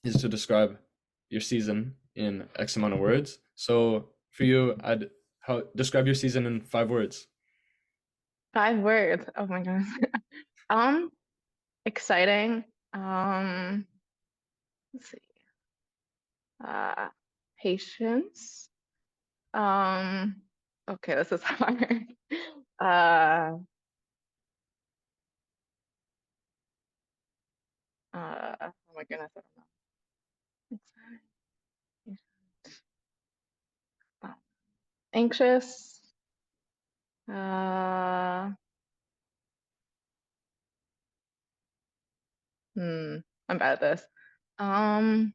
is to describe your season in X amount of words. So for you, I'd how describe your season in 5 words. 5 words. Oh my goodness. Um, exciting. Let's see. Uh, patience. Um, okay, this is hard. Uh, oh my goodness, I don't know. Exciting. Uh, anxious. Uh, hmm, I'm bad at this. Um,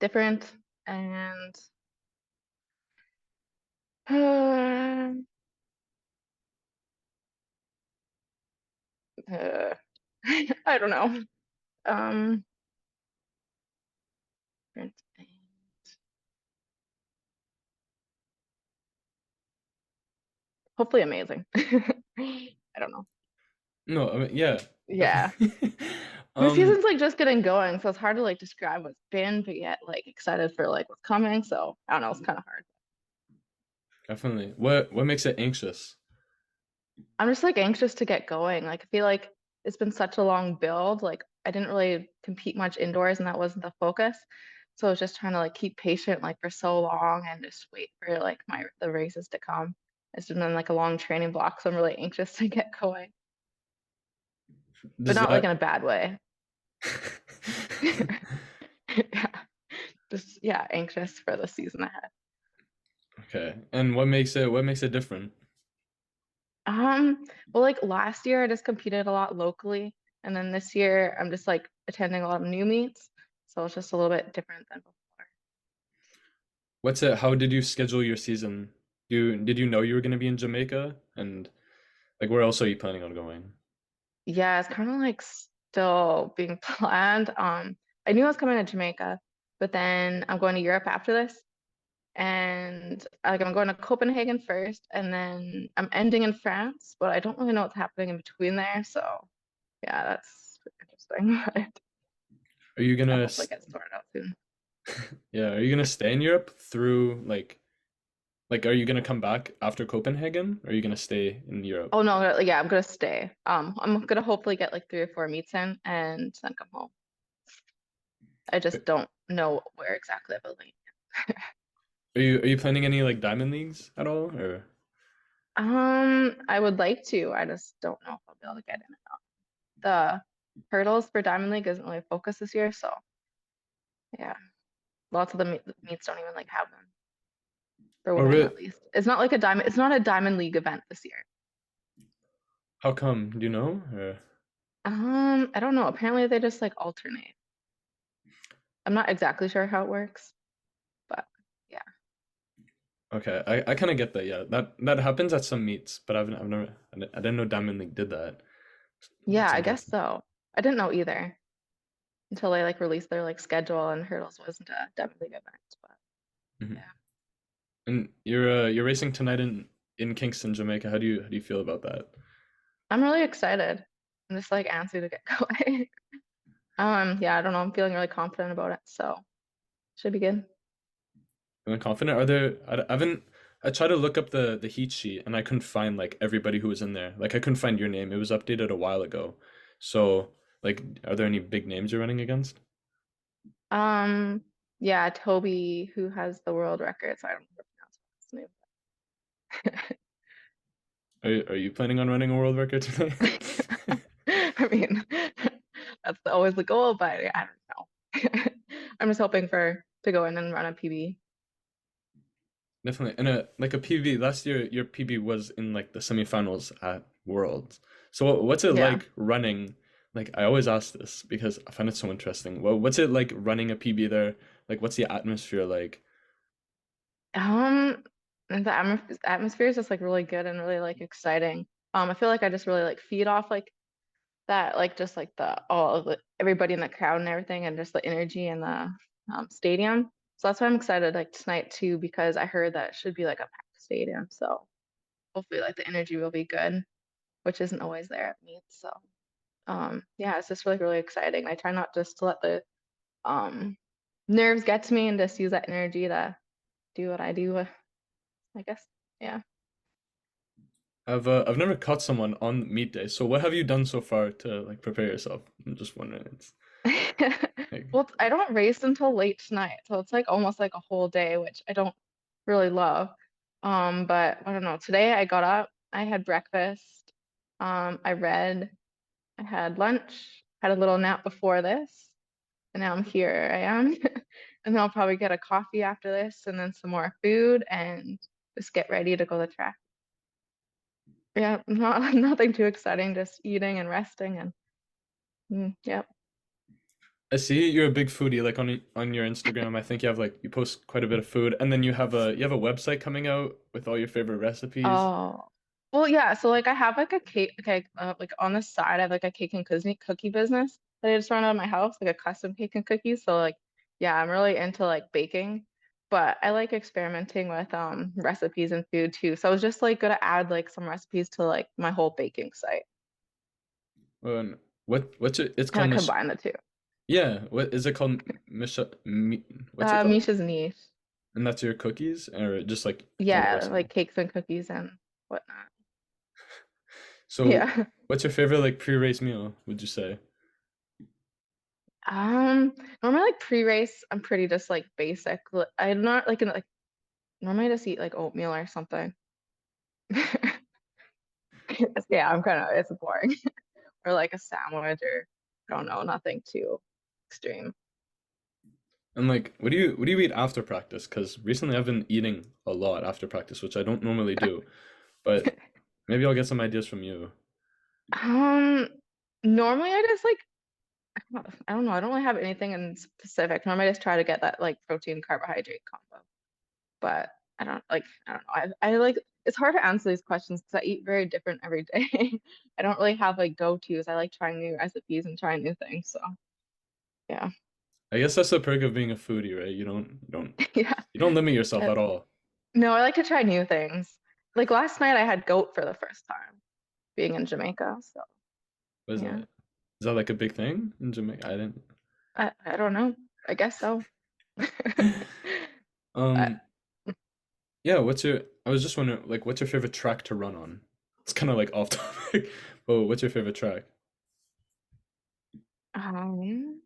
different and uh, I don't know. Um, different and hopefully amazing. I don't know. No, I mean, yeah, Yeah. definitely. The Um, season's like just getting going, so it's hard to like describe what's been, but yet like excited for like what's coming. So I don't know, it's kind of hard. definitely. What makes it anxious? I'm just like anxious to get going. Like I feel like it's been such a long build. Like I didn't really compete much indoors and that wasn't the focus. So I was just trying to like keep patient like for so long and just wait for like my the races to come. It's been like a long training block, so I'm really anxious to get going, but Does not like that in a bad way. Yeah, just yeah, anxious for the season ahead. Okay. And what makes it different? Um, well, like last year I just competed a lot locally, and then this year I'm just like attending a lot of new meets, so it's just a little bit different than before. How did you schedule your season? Did you know you were gonna be in Jamaica? And like where else are you planning on going? Yeah, it's kind of like still being planned. I knew I was coming to Jamaica, but then I'm going to Europe after this, and like I'm going to Copenhagen first, and then I'm ending in France, but I don't really know what's happening in between there. So yeah, that's interesting, but Are you I gonna hopefully get sorted out soon. yeah, are you gonna stay in Europe through like are you gonna come back after Copenhagen? Or are you gonna stay in Europe? Oh no, yeah, I'm gonna stay. I'm gonna hopefully get like 3 or 4 meets in and then come home. I just don't know where exactly I will leave. Are you planning any like diamond leagues at all? Or I would like to. I just don't know if I'll be able to get in or not. The hurdles for Diamond League isn't really a focus this year, so yeah, lots of the meets don't even like have them for oh women really? at least. It's not like a diamond. It's not a Diamond League event this year. How come? Do you know? Or I don't know. Apparently they just like alternate. I'm not exactly sure how it works, but yeah. okay, I kind of get that. Yeah, that happens at some meets, but I've never I didn't know Diamond League did that. Yeah, That's I guess interesting. so. I didn't know either until they like released their like schedule and hurdles wasn't a Diamond League event, but Mhm. yeah. And you're racing tonight in Kingston, Jamaica. How do you feel about that? I'm really excited. I'm just like antsy to get going. Yeah, I don't know. I'm feeling really confident about it, so should be good. Feeling confident? Are there? I haven't. I tried to look up the heat sheet and I couldn't find like everybody who was in there. Like I couldn't find your name. It was updated a while ago. So like, are there any big names you're running against? Um, yeah, Toby, who has the world record, so I don't know how to pronounce Are you planning on running a world record today? his name. I mean, that's always the goal, but I don't know. I'm just hoping for to go in and run a PB. Definitely. And a PB last year, your PB was in like the semifinals at Worlds. So what's it Yeah. like running? Like I always ask this because I find it so interesting. What's it like running a PB there? Like what's the atmosphere like? And the atmosphere is just like really good and really like exciting. I feel like I just really like feed off like that, like just like the all of the everybody in the crowd and everything, and just the energy in the stadium. So that's why I'm excited like tonight too, because I heard that it should be like a packed stadium. So hopefully like the energy will be good, which isn't always there at meets. So Yeah, it's just really exciting. I try not just to let the um nerves get to me and just use that energy to do what I do, I guess. Yeah. I've never caught someone on meat day. So what have you done so far to like prepare yourself? I'm just wondering. It's like, Well, I don't race until late tonight, so it's like almost like a whole day, which I don't really love. But I don't know. Today I got up, I had breakfast, I read, I had lunch, had a little nap before this, and now I'm here. I am. And then I'll probably get a coffee after this and then some more food and just get ready to go to track. Yeah, not nothing too exciting, just eating and resting and yep. I see you're a big foodie. Like on your Instagram, I think you have like you post quite a bit of food, and then you have a website coming out with all your favorite recipes. Oh, well, yeah. So like, I have like a cake, okay, like on the side, I have like a cake and cookie business that I just run out of my house, like a custom cake and cookies. So like, yeah, I'm really into like baking, but I like experimenting with recipes and food too. So I was just like gonna add like some recipes to like my whole baking site, And what's it? It's kind called of Mish. combine the two. Yeah, what is it called? What's it called? Misha's niche. And that's your cookies, or just like all the Yeah, recipe? like cakes and cookies and whatnot. So, Yeah. what's your favorite like pre-race meal, would you say? Um, Normally like pre-race, I'm pretty just like basic. I'm not like in like normally I just eat like oatmeal or something. Yeah, I'm kind of it's boring. Or like a sandwich or I don't know, nothing too extreme. And like, what do you eat after practice? Because recently I've been eating a lot after practice, which I don't normally do. But maybe I'll get some ideas from you. Um, Normally I just like I don't know, I don't really have anything in specific. Normally I just try to get that like protein carbohydrate combo. But I don't know. I like it's hard to answer these questions because I eat very different every day. I don't really have like go-tos. I like trying new recipes and trying new things. So yeah. I guess that's the perk of being a foodie, right? Yeah. You don't limit yourself Uh, at all. No, I like to try new things. Like last night I had goat for the first time being in Jamaica. So What is that? yeah. Is that like a big thing in Jamaica? I didn't. I don't know. I guess so. But Um, yeah, I was just wondering, like, what's your favorite track to run on? It's kind of like off topic, but what's your favorite track? um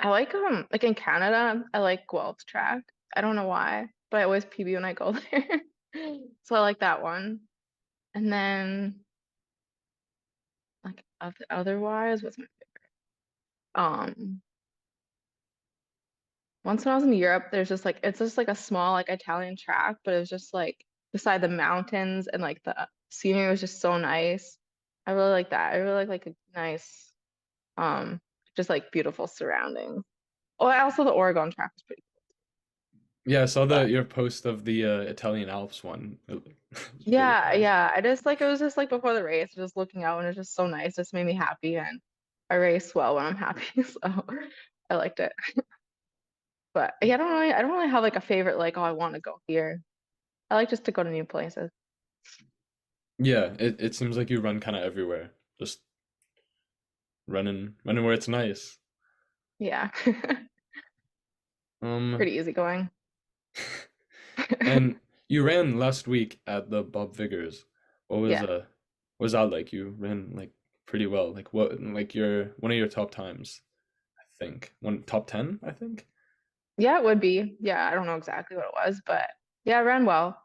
I like in Canada, I like Guelph track. I don't know why, but I always PB when I go there. So I like that one. And then like otherwise, what's my once when I was in Europe, there's just like it's just like a small like Italian track, but it was just like beside the mountains and like the scenery was just so nice. I really like that. I really like a nice um just like beautiful surroundings. Oh, also the Oregon track was pretty Yeah, I saw cool. the your post of the Italian Alps one. It was really Yeah, nice. yeah. I just like it was just like before the race, just looking out and it was just so nice. Just made me happy and I race well when I'm happy. So I liked it. But yeah, I don't really have like a favorite like, oh, I want to go here. I like just to go to new places. Yeah, it seems like you run kind of everywhere, just running where it's nice. Yeah. Um, Pretty easy going. and you ran last week at the Bob Viggers. Yeah. What was that like? You ran like pretty well. Like what like your one of your top times, I think. One top 10, I think. Yeah, it would be. Yeah, I don't know exactly what it was, but yeah, I ran well.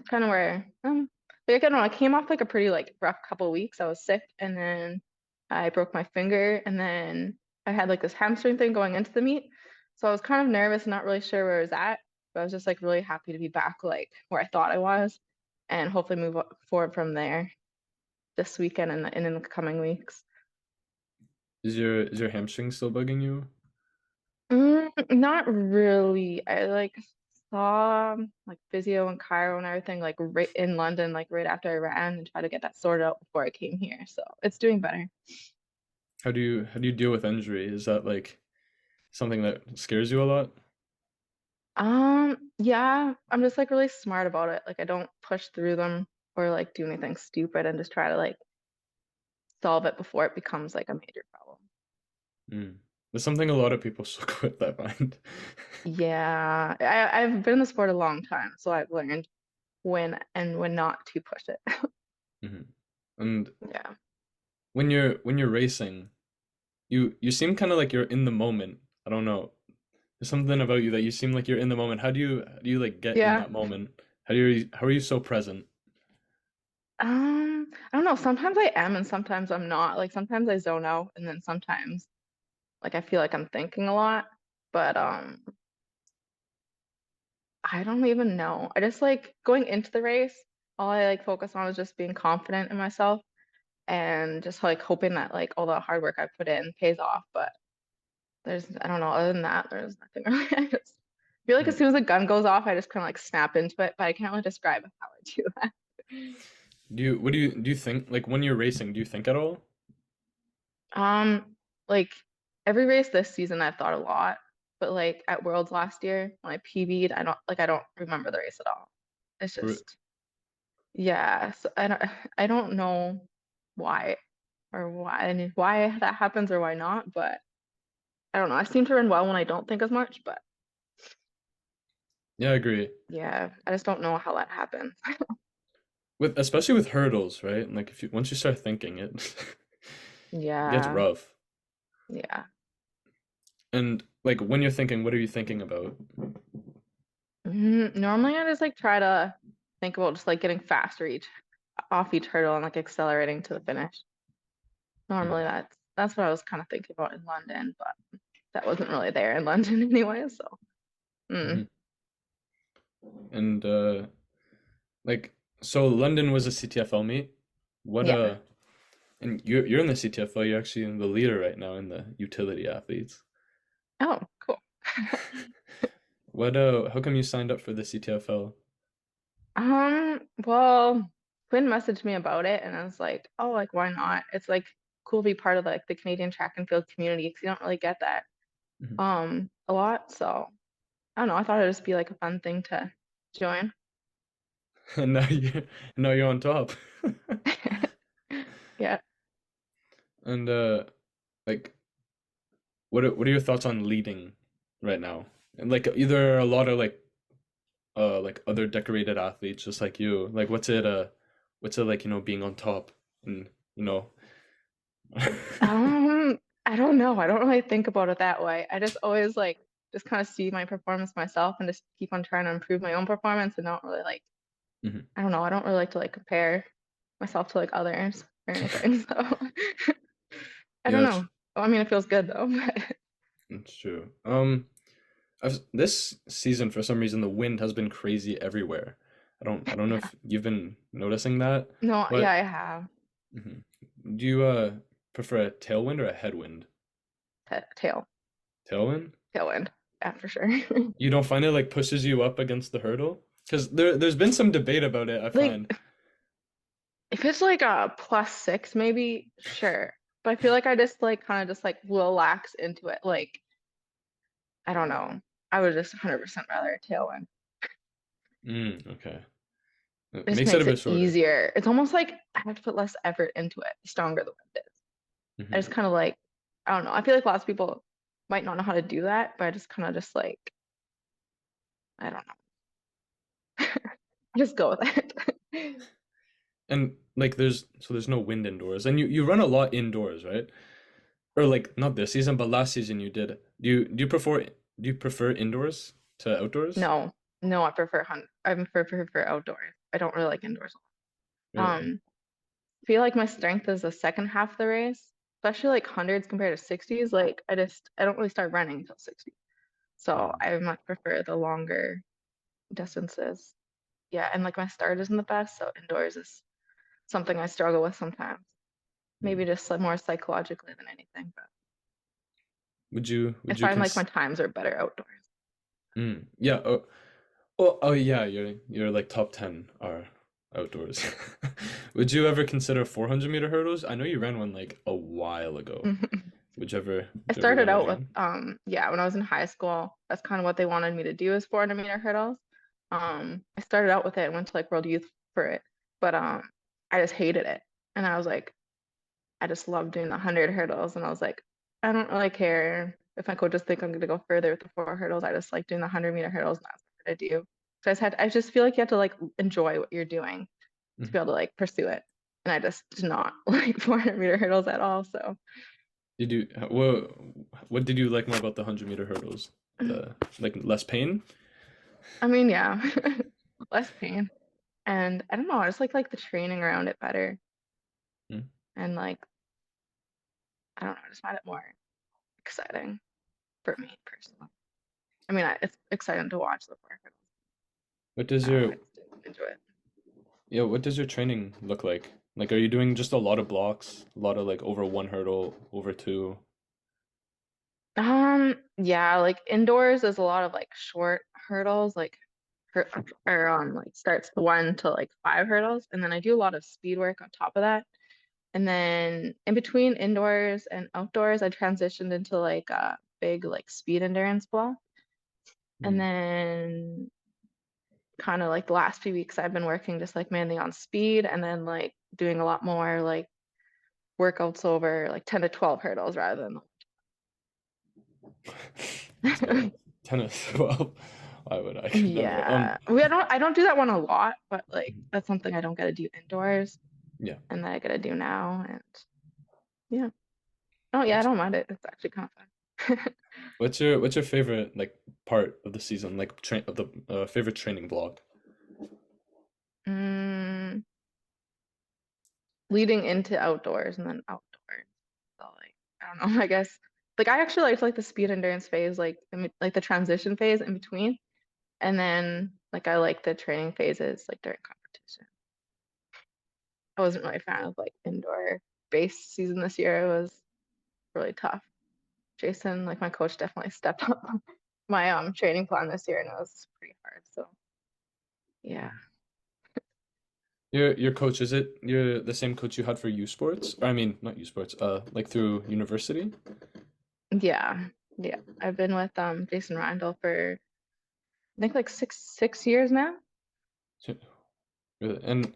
Kind of where like I don't know, I came off like a pretty like rough couple weeks. I was sick and then I broke my finger and then I had like this hamstring thing going into the meet. So I was kind of nervous, not really sure where I was at, but I was just like really happy to be back like where I thought I was and hopefully forward from there this weekend and in the coming weeks. Is your hamstring still bugging you? Not really. I like saw like physio and chiro and everything like right in London, like right after I ran and tried to get that sorted out before I came here. So it's doing better. How do you deal with injury? Is that like something that scares you a lot? Yeah, I'm just like really smart about it. Like I don't push through them. or like do anything stupid and just try to like solve it before it becomes like a major problem. Mm. There's something a lot of people struggle with, I find. Yeah, I've been in the sport a long time, so I've learned when and when not to push it. Hmm. And Yeah. when you're racing, you seem kind of like you're in the moment. I don't know. There's something about you that you seem like you're in the moment. How do you like get in Yeah. that moment? How are you so present? I don't know. Sometimes I am and sometimes I'm not. Like sometimes I zone out and then sometimes like I feel like I'm thinking a lot. But I don't even know. I just like going into the race, all I like focus on was just being confident in myself and just like hoping that like all the hard work I put in pays off. But I don't know, other than that, there's nothing really. I just feel like as Mm. soon as the gun goes off, I just kind of like snap into it, but I can't really describe how I do that. What do you think like when you're racing, do you think at all? Like every race this season, I've thought a lot, but like at Worlds last year when I PB'd, I don't remember the race at all. It's Or just yeah, so I don't know why or why that happens or why not, but I don't know. I seem to run well when I don't think as much, but yeah, I agree. yeah, I just don't know how that happens. With especially with hurdles, right? Like if you once you start thinking it, it gets Yeah, rough. yeah. And like when you're thinking, what are you thinking about? Normally I just like try to think about just like getting faster each hurdle and like accelerating to the finish. Normally Hmm. that's what I was kind of thinking about in London, but that wasn't really there in London anyway, so Hmm. mm, And like so London was a CTFL meet. What yeah. and you're in the CTFL, you're actually the leader right now in the utility athletes. Oh, cool. What how come you signed up for the CTFL? Well, Quinn messaged me about it and I was like, oh, like why not? It's like cool to be part of like the Canadian track and field community because you don't really get that Mhm. a lot. So I don't know, I thought it'd just be like a fun thing to join. And now you're on top. Yeah. And like what are your thoughts on leading right now? And like either a lot of like other decorated athletes just like you. Like what's it like, being on top and you know I don't know. I don't really think about it that way. I just always like just kind of see my performance myself and just keep on trying to improve my own performance and don't really like Mhm. I don't know. I don't really like to like compare myself to like others or anything. So I Yeah, don't that's know. Well, I mean, it feels good though. But that's true. This season for some reason the wind has been crazy everywhere. I don't know yeah. if you've been noticing that, No, yeah, but I have mhm. Do you prefer a tailwind or a headwind? tail Tailwind? tailwind. Yeah, for sure. You don't find it like pushes you up against the hurdle? Because there's been some debate about it, I Like find. if it's like a +6, maybe sure. But I feel like I just like kind of just like relax into it. Like I don't know. I would just 100% rather a tailwind. Okay. It It just makes it a makes bit it shorter. easier. It's almost like I have to put less effort into it, the stronger the wind is. I Hmm. just kind of like, I don't know. I feel like lots of people might not know how to do that, but I just kind of just like, I don't know. I just go with it. And like there's no wind indoors. And you run a lot indoors, right? Or like not this season, but last season you did. Do you prefer indoors to outdoors? No, no, I prefer outdoors. I don't really like indoors. Really? Um, I feel like my strength is the second half of the race, especially like hundreds compared to 60s. Like I don't really start running until 60. So Mm, I much prefer the longer distances. Yeah, and like my start isn't the best, so indoors is something I struggle with sometimes. Maybe mm. just like more psychologically than anything, but Would you I would you find like my cons times are better outdoors. yeah, oh yeah, you're like top 10 are outdoors. Would you ever consider 400-meter hurdles? I know you ran one like a while ago. I Would you ever started want it out with again? yeah, when I was in high school, that's kind of what they wanted me to do is 400-meter hurdles. I started out with it and went to like World Youth for it. but I just hated it. And I was like, I just love doing the 100 hurdles. And I was like, I don't really care if my coaches think I'm going to go further with the 4 hurdles. I just like doing the 100-meter hurdles, and that's what I do. So I just feel like you have to like enjoy what you're doing to Mm. be able to like pursue it. And I just did not like 400-meter hurdles at all. So, Did you what did you like more about the 100-meter hurdles? The like less pain? I mean, yeah, less pain. And I don't know, I just like the training around it better. Mm. And like, I don't know, I just find it more exciting for me personally. I mean, it's exciting to watch the 4 hurdles. What does I don't know, your I just enjoy it. Yeah, what does your training look like? Like, are you doing just a lot of blocks, a lot of like over one hurdle, over two? Yeah, like indoors, there's a lot of like short hurdles, like hur- or like starts the 1 to like 5 hurdles, and then I do a lot of speed work on top of that. And then in between indoors and outdoors, I transitioned into like a big like speed endurance block. And Hmm. then kind of like the last few weeks, I've been working just like mainly on speed, and then like doing a lot more like workouts over like 10 to 12 hurdles rather So than 10 or 12. Why would I could never yeah. I don't do that one a lot, but like that's something I don't get to do indoors yeah. and that I get to do now. And yeah. Oh yeah, I What's don't mind it. It's actually kind of fun. what's your favorite like part of the season, like train of the favorite training block? mm, Leading into outdoors and then outdoors. So like I don't know, I guess like I actually liked like the speed endurance phase, like like the transition phase in between. And then like I like the training phases like during competition. I wasn't really a fan of like indoor base season this year. It was really tough. Jason, like my coach, definitely stepped up my training plan this year, and it was pretty hard. So yeah, Your coach, is it you're the same coach you had for U Sports? Or, I mean, not U Sports, like through university? yeah, yeah. I've been with Jason Randall for I think like six years now. So- and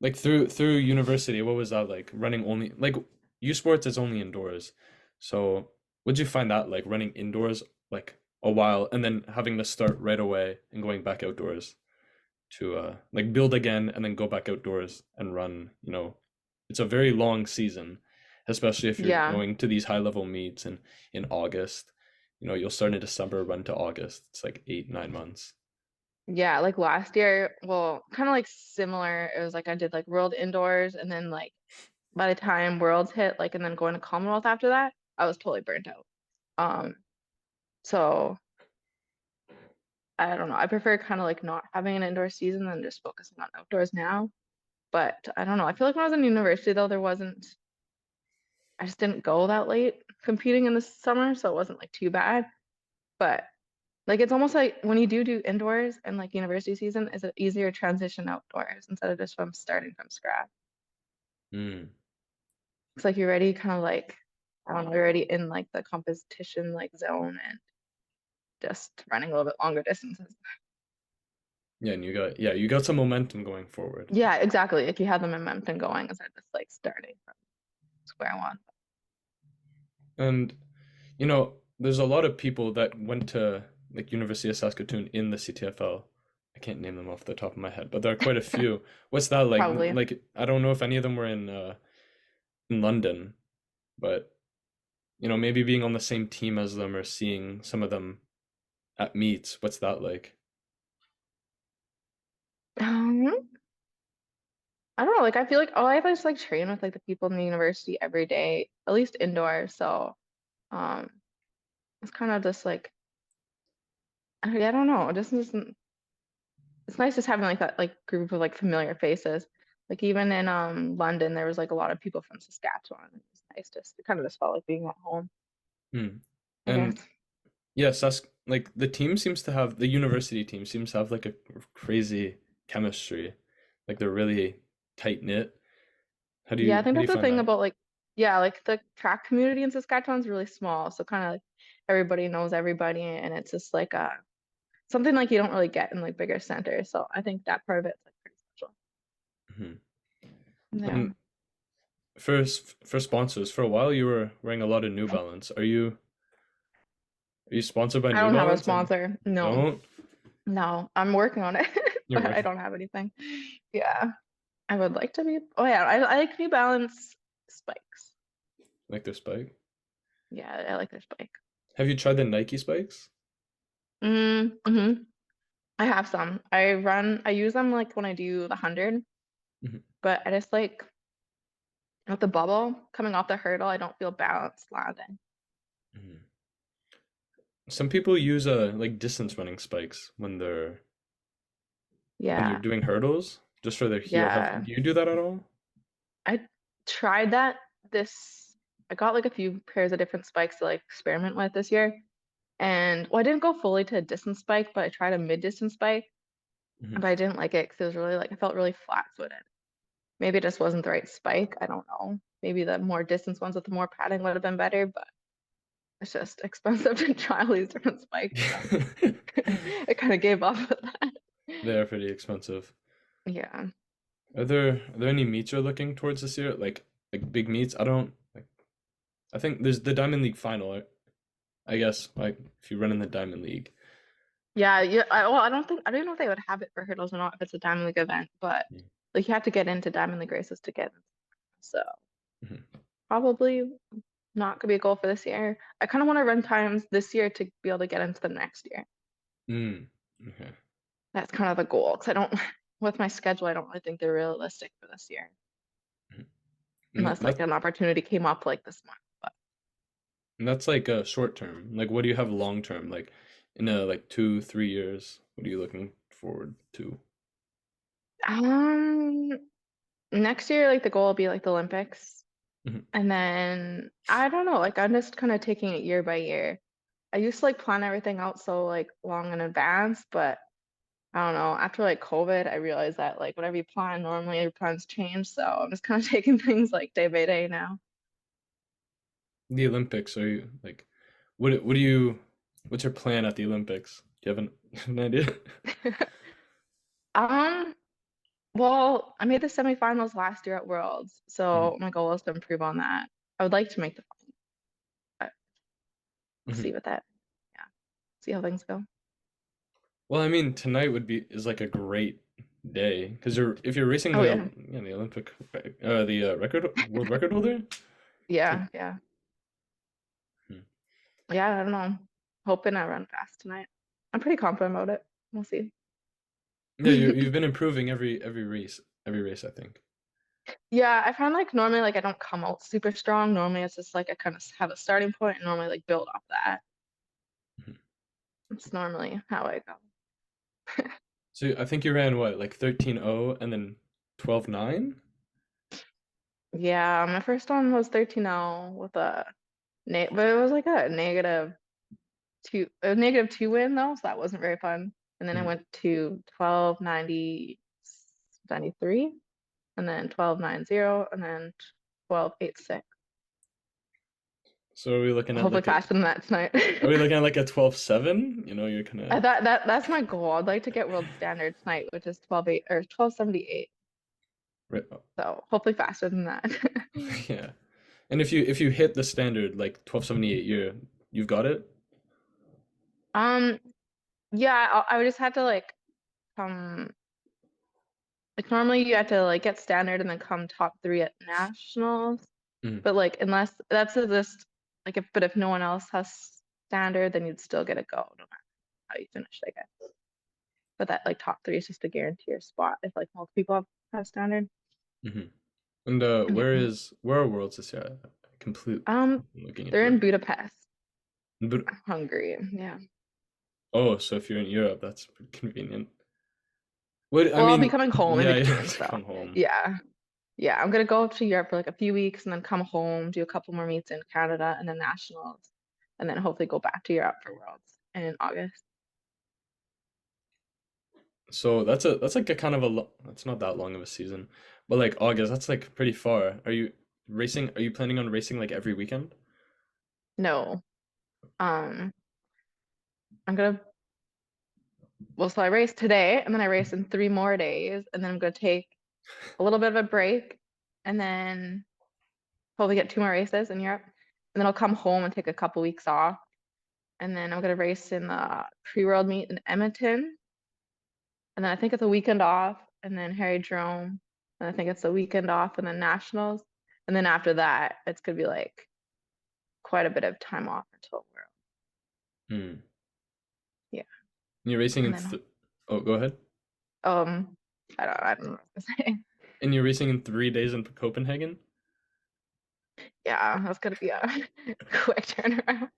like through university, what was that like? Running only like U Sports is only indoors. So would you find that like running indoors like a while and then having to start right away and going back outdoors to like build again and then go back outdoors and run, it's a very long season, especially if you're Yeah, going to these high level meets and in August. You'll start in December, run to August. It's like 8, 9 months. yeah. Like last year, well, kind of like similar. It was like I did like World Indoors, and then like by the time Worlds hit, like and then going to Commonwealth after that, I was totally burnt out. Um, so I don't know. I prefer kind of like not having an indoor season than just focusing on outdoors now. But I don't know. I feel like when I was in university though, there wasn't I just didn't go that late competing in the summer, so it wasn't like too bad. But like it's almost like when you do indoors and like university season, is it easier transition outdoors instead of just from starting from scratch? Mm. It's like you're already kind of like I don't know, you're already in like the competition like zone and just running a little bit longer distances. Yeah, and you got some momentum going forward. Yeah, exactly. Like you have the momentum going instead of just like starting from square one. And there's a lot of people that went to like University of Saskatoon in the CTFL. I can't name them off the top of my head, but there are quite a few. What's that like? Probably. Like I don't know if any of them were in London, but maybe being on the same team as them or seeing some of them at meets, what's that like? Um, I don't know, like I feel like I just like train with like the people in the university every day, at least indoors. So um it's kind of just like I don't know. It just isn't it's nice just having like that like group of like familiar faces. Like even in London there was like a lot of people from Saskatchewan. It was nice just it kind of just felt like being at home, Hmm. I guess. And yes, that's like the university team seems to have like a crazy chemistry. Like they're really tight knit. How do Yeah, you I think how do that's you the find thing that? about like yeah, like the track community in Saskatchewan is really small. So kind of like everybody knows everybody and it's just like something like you don't really get in like bigger centers. So I think that part of it's like pretty special. Hmm. Yeah. And for sponsors, for a while you were wearing a lot of New Balance. Are you sponsored by I New don't have a Balance? And sponsor. you No, don't? no, I'm working on it, You're but I working don't have anything. Yeah, I would like to be. Oh yeah, I like New Balance spikes. like their spike. Yeah, I like their spike. Have you tried the Nike spikes? Mm-hmm. I have some. I use them like when I do the 100, Hmm. but I just like with the bubble coming off the hurdle, I don't feel balanced landing. Hmm. Some people use like distance running spikes when they're Yeah, doing hurdles just for their heel. yeah. Do you do that at all? I tried that this, I got like a few pairs of different spikes to like experiment with this year. And well, I didn't go fully to a distance spike, but I tried a mid-distance spike, Hmm. but I didn't like it because it was really like I felt really flat-footed. Maybe it just wasn't the right spike. I don't know. Maybe the more distance ones with the more padding would have been better, but it's just expensive to try all these different spikes, so I kind of gave up with that. They are pretty expensive. Yeah. Are there any meets you're looking towards this year? Like big meets? I don't like. I think there's the Diamond League final. I guess like if you run in the Diamond League. Yeah, yeah. Well, I don't know if they would have it for hurdles or not if it's a Diamond League event, but like you have to get into Diamond League races to get in. So Mm-hmm. probably not gonna be a goal for this year. I kind of want to run times this year to be able to get into the next year. Mm. Okay. That's kind of the goal because I don't, with my schedule, I don't really think they're realistic for this year Mhm. And unless like that an opportunity came up like this month. But and that's like a short term. Like what do you have long term? Like in a like 2, 3 years, what are you looking forward to? um, next year, like the goal will be like the Olympics, Mhm. and then I don't know, like I'm just kind of taking it year by year. I used to like plan everything out so like long in advance, but I don't know. After like COVID, I realized that like whatever you plan, normally your plans change. So I'm just kind of taking things like day by day now. The Olympics, are you like what do you what's your plan at the Olympics? Do you have an idea? Um, well, I made the semifinals last year at Worlds, Mhm. so my goal is to improve on that. I would like to make the final, but we'll Mhm. see with that. Yeah, see how things go. Well, I mean, tonight would be is like a great day because you're if you're racing Oh the yeah, the Olympic the record world record holder. It's like yeah, yeah, hmm. yeah. I don't know. Hoping I run fast tonight. I'm pretty confident about it. We'll see. Yeah, you've been improving every race I think. Yeah, I find like normally like I don't come out super strong. Normally it's just like I kind of have a starting point and normally like build off that. Mhm. It's normally how I go. So I think you ran what like 13-0 and then 12-9. Yeah, my first one was 13-0 with a but it was like a negative two win though, so that wasn't very fun. And then I Mhm. went to 12-90-93, and then 12-9-0, and then 12-8-6. So are we looking at Hopefully like a faster than that tonight. are we looking at like a 12-7? You know, you're kind I of thought that's my goal. I'd like to get world standard tonight, which is 12-8 or 12-78. right. So hopefully faster than that. Yeah. And if you hit the standard like 1278, you've got it. Um, yeah, I would just have to come like normally you have to like get standard and then come top three at nationals. Mhm. But like unless that's just like if no one else has standard, then you'd still get a go no matter how you finish, I guess. But that like top three is just to guarantee your spot if like most people have standard. Mhm. And Yeah. where are Worlds this year? Complete Um, looking they're into in it. Budapest, But Hungary. Yeah. oh, so if you're in Europe, that's convenient. What I Well, I'll be mean, coming home in yeah, you have between, to so come home. yeah. Yeah, I'm gonna go to Europe for like a few weeks and then come home, do a couple more meets in Canada and then nationals, and then hopefully go back to Europe for Worlds in August. So that's like a kind of that's not that long of a season, but like August, that's like pretty far. Are you planning on racing like every weekend? No, um, I'm gonna. well, so I raced today and then I raced in 3 more days and then I'm gonna take a little bit of a break and then probably get 2 more races in Europe. And then I'll come home and take a couple weeks off. And then I'm gonna race in the pre-world meet in Edmonton. And then I think it's a weekend off, and then Harry Jerome. And I think it's a weekend off, and then nationals. And then after that, it's gonna be like quite a bit of time off until World. Hmm. Yeah. And you're racing And in then oh, go ahead. um I don't know what to say. And you're racing in 3 days in Copenhagen? Yeah, that's gonna be a quick turnaround.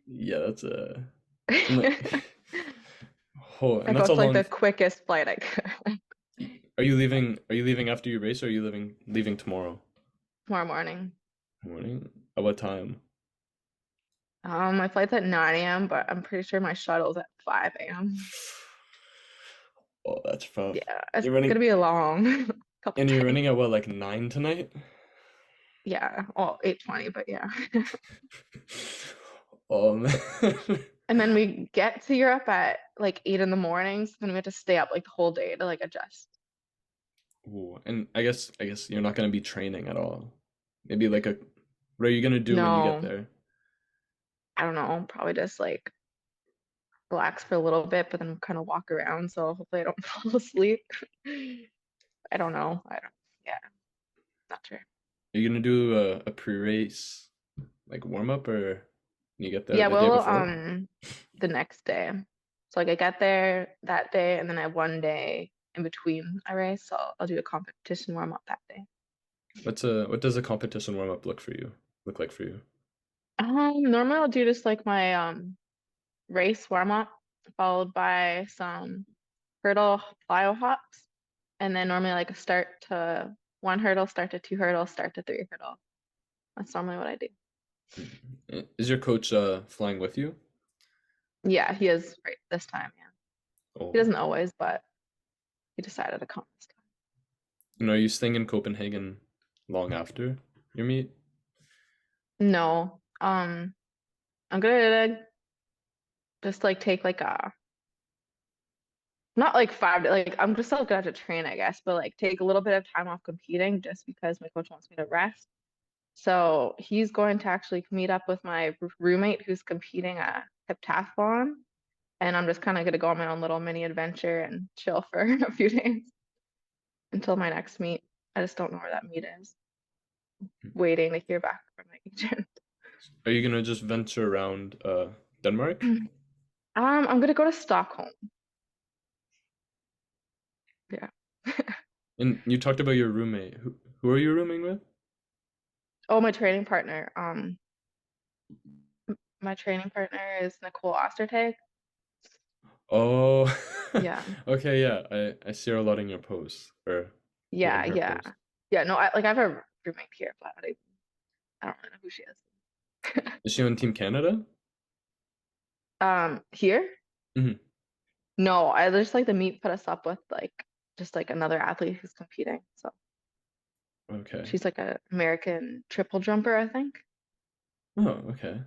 Yeah, that's a and like oh, I and that's a booked like the long. quickest flight I could Are you leaving after you race, or are you leaving tomorrow tomorrow morning. morning? At what time? My flight's at 9 a.m., but I'm pretty sure my shuttle's at 5 a.m. Oh, that's rough. Yeah, it's You're gonna running be a long couple and you're days. running at what, like 9 tonight? Yeah, well, 8:20, but yeah. Oh man. And then we get to Europe at like 8 in the morning, so then we have to stay up like the whole day to like adjust. Ooh, and I guess you're not gonna be training at all. Maybe like a what are you gonna do when you get No, there? I don't know. Probably just like relax for a little bit, but then kind of walk around. So hopefully I don't fall asleep. I don't know. I don't, yeah, not sure. Are you gonna do a pre-race like warm up or when you get there Yeah, the day well, before? the next day. So like I get there that day and then I have 1 day in between I race. So I'll do a competition warm up that day. What does a competition warm up look like for you? Normally I'll do just like my race warm up followed by some hurdle plyo hops. And then normally like a start to 1 hurdle, start to 2 hurdles, start to 3 hurdle. That's normally what I do. Is your coach flying with you? Yeah, he is right this time, yeah. He Oh, doesn't always, but he decided to come this time. and are you staying in Copenhagen long after your meet? No. I'm gonna just like take like a not like 5 like I'm just still gonna have to train, I guess, but like take a little bit of time off competing just because my coach wants me to rest. So he's going to actually meet up with my roommate who's competing at heptathlon, and I'm just kind of gonna go on my own little mini adventure and chill for a few days until my next meet. I just don't know where that meet is. Waiting to hear back from my agent. Are you gonna just venture around Denmark? I'm gonna go to Stockholm. Yeah. And you talked about your roommate. Who are you rooming with? Oh, my training partner. My training partner is Nicole Ostertag. Oh, Yeah. okay, yeah. I see her a lot in your posts or yeah, in Yeah, her yeah. posts. Yeah, no, I have a roommate here, but I don't really know who she is. Is she on Team Canada? Here? Hmm. No, I just like the meet put us up with like just like another athlete who's competing. So Okay. she's like a American triple jumper, I think. Oh, okay.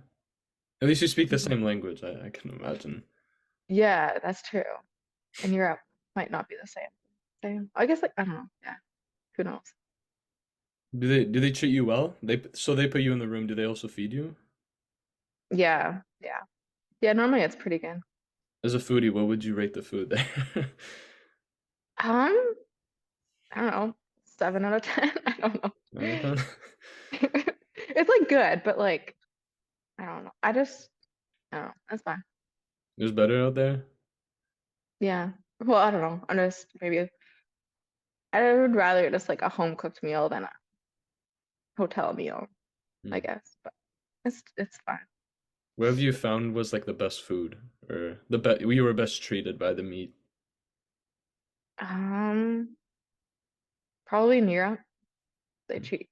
At least you speak the Mhm. same language, I can imagine. Yeah, that's true. And Europe might not be the same. Same. I guess like I don't know. Yeah, who knows? Do they treat you well? They put you in the room, do they also feed you? Yeah, yeah. Yeah, normally it's pretty good. As a foodie, what would you rate the food there? Um, I don't know, 7 out of 10. I don't know. Jonathan? It's like good, but like I don't know. I don't know. That's fine. It was better out there? Yeah. Well, I don't know. I'm just maybe I would rather just like a home cooked meal than a hotel meal, I Hmm. guess. But it's fine. Where have you found was like the best food or the best you were best treated by the meat? Um, Probably in Europe. They treat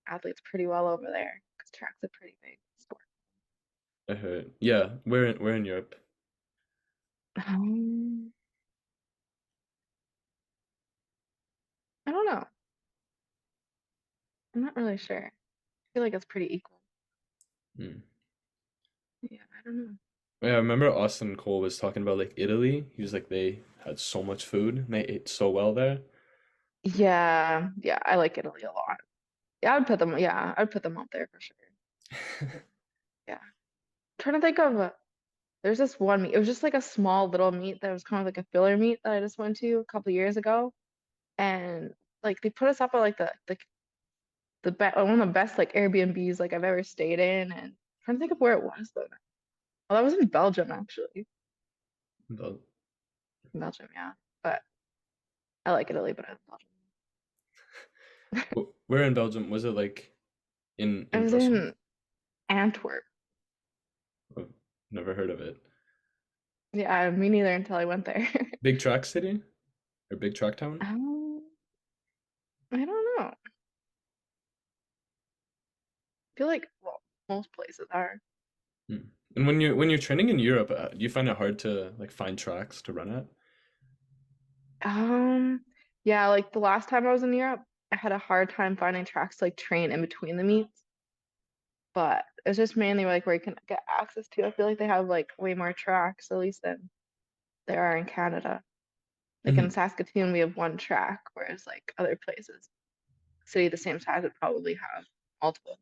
athletes pretty well over there because track's a pretty big sport. I heard. Yeah, where in Europe? Um, I don't know. I'm not really sure. I feel like it's pretty equal. Hmm. Yeah, I don't know. Yeah, I remember Austin Cole was talking about like Italy. He was like they had so much food and they ate so well there. Yeah, yeah, I like Italy a lot. Yeah, I'd put them up there for sure. Yeah. Trying to think of there's this one meat. It was just like a small little meat that was kind of like a filler meat that I just went to a couple years ago. And like they put us up at like the be one of the best like Airbnbs like I've ever stayed in. And I'm trying to think of where it was though. Oh, that was in Belgium actually. Bel- Belgium, yeah. But I like Italy, but I love Belgium. Where in Belgium was it like I in was Brussels? in Antwerp. I've never heard of it. Yeah, me neither until I went there. Big track city or big track town? Um, I don't know. I feel like well, most places are. Hmm. And when you're training in Europe, do you find it hard to like find tracks to run at? Um, yeah, like the last time I was in Europe, I had a hard time finding tracks to like train in between the meets, but it's just mainly like where you can get access to. I feel like they have like way more tracks, at least than there are in Canada. Like in Mhm. Saskatoon, we have one track, whereas like other places, city the same size would probably have multiple.